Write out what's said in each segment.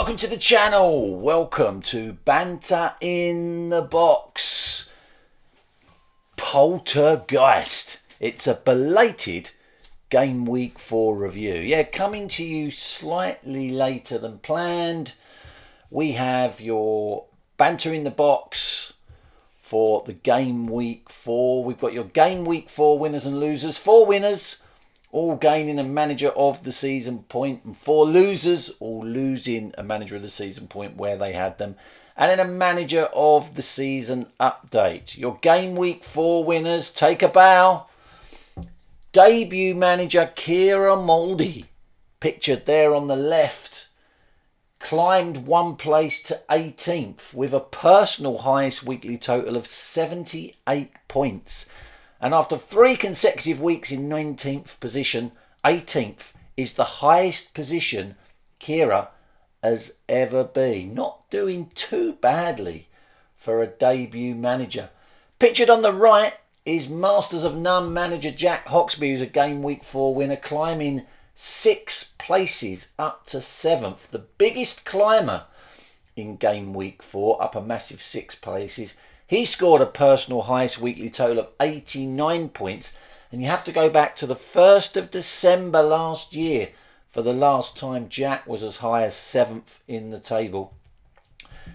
Welcome to the channel. Welcome to Banter in the Box. Poultergeist. It's a belated Game Week 4 review. Yeah, coming to you slightly later than planned. We have your Banter in the Box for the Game Week 4. We've got your Game Week 4 winners and losers. 4 winners, all gaining a manager of the season point, and 4 losers, all losing a manager of the season point where they had them. And then a manager of the season update. Your Game Week 4 winners, take a bow. Debut manager Kira Mouldy, pictured there on the left, climbed one place to 18th with a personal highest weekly total of 78 points. And after 3 consecutive weeks in 19th position, 18th is the highest position Kira has ever been. Not doing too badly for a debut manager. Pictured on the right is Masters of None manager Jack Hoxby, who's a Game Week 4 winner, climbing 6 places up to 7th. The biggest climber in Game Week 4, up a massive 6 places. He scored a personal highest weekly total of 89 points. And you have to go back to the 1st of December last year for the last time Jack was as high as 7th in the table.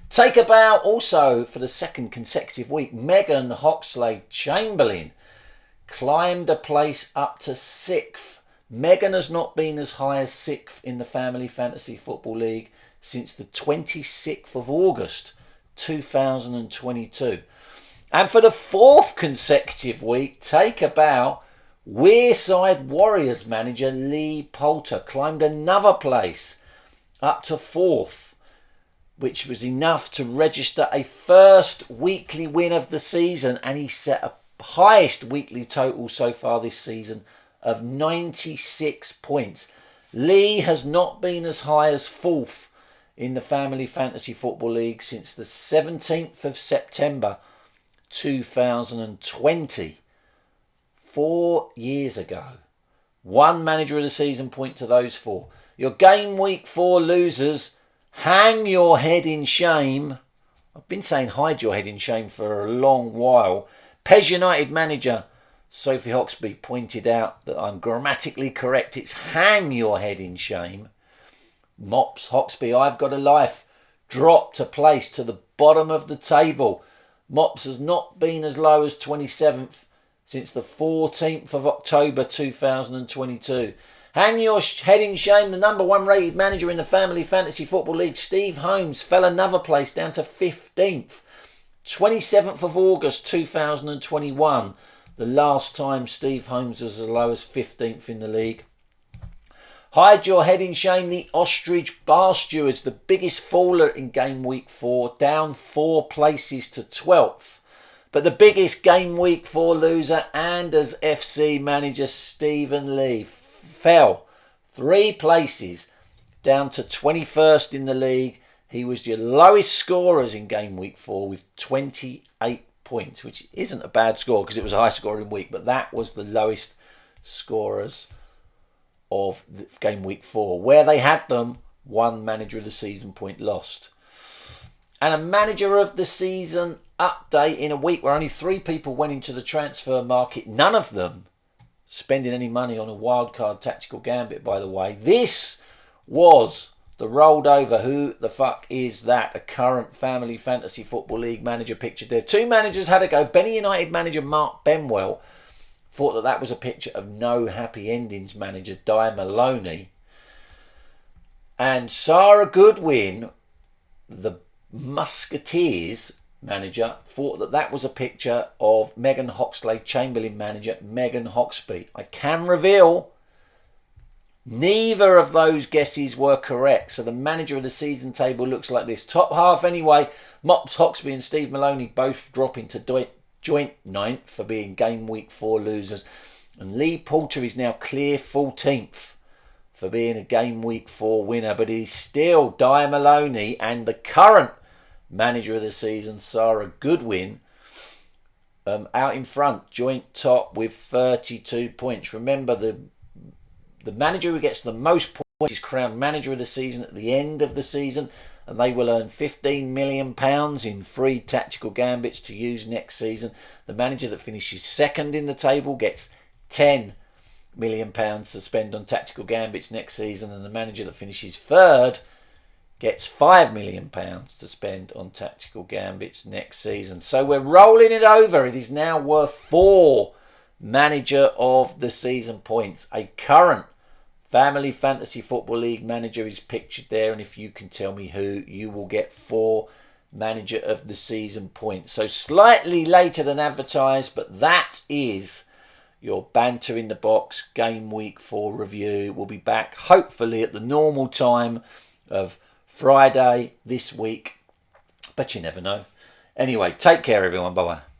Take a bow also for the 2nd consecutive week. Megan Hoxley Chamberlain climbed a place up to 6th. Megan has not been as high as 6th in the Family Fantasy Football League since the 26th of August 2022. And for the 4th consecutive week, take a bow, Wearside Warriors manager Lee Poulter climbed another place up to 4th, which was enough to register a first weekly win of the season, and he set a highest weekly total so far this season of 96 points. Lee has not been as high as 4th in the Family Fantasy Football League since the 17th of September 2020. 4 years ago. 1 manager of the season point to those 4. Your Game Week 4 losers, hang your head in shame. I've been saying hide your head in shame for a long while. Pez United manager Sophie Hoxby pointed out that I'm grammatically correct. It's hang your head in shame. Mops Hoxby, I've got a life, dropped a place to the bottom of the table. Mops has not been as low as 27th since the 14th of October 2022. Hang your head in shame. The number 1 rated manager in the Family Fantasy Football League, Steve Holmes, fell another place down to 15th. 27th of August 2021. The last time Steve Holmes was as low as 15th in the league. Hide your head in shame. The Ostrich Bar Stewards, the biggest faller in Game Week 4, down 4 places to 12th. But the biggest Game Week 4 loser, Anders FC manager Stephen Lee, fell 3 places down to 21st in the league. He was your lowest scorers in Game Week 4 with 28 points, which isn't a bad score because it was a high scoring week, but that was the lowest scorers of the Game Week 4. Where they had them, 1 manager of the season point lost. And a manager of the season update in a week where only 3 people went into the transfer market, none of them spending any money on a wildcard tactical gambit, by the way. This was the rolled over who the fuck is that, a current Family Fantasy Football League manager pictured there. 2 managers had to go. Benny United manager Mark Benwell thought that was a picture of no happy endings manager Di Maloney. And Sarah Goodwin, the Musketeers manager, thought that was a picture of Megan Hoxley Chamberlain manager Megan Hoxby. I can reveal neither of those guesses were correct. So the manager of the season table looks like this. Top half anyway, Mops Hoxby and Steve Maloney both dropping to joint 9th for being Game Week 4 losers. And Lee Poulter is now clear 14th for being a Game Week 4 winner. But he's still Di Maloney and the current manager of the season, Sarah Goodwin, out in front, joint top with 32 points. Remember, the manager who gets the most points. He's crowned manager of the season at the end of the season, and they will earn £15 million in free tactical gambits to use next season. The manager that finishes second in the table gets £10 million to spend on tactical gambits next season, and the manager that finishes third gets £5 million to spend on tactical gambits next season. So we're rolling it over. It is now worth 4 manager of the season points. A current Family Fantasy Football League manager is pictured there, and if you can tell me who, you will get 4 manager of the season points. So slightly later than advertised, but that is your Banter in the Box Game Week 4 review. We'll be back hopefully at the normal time of Friday this week, but you never know. Anyway, take care everyone. Bye bye.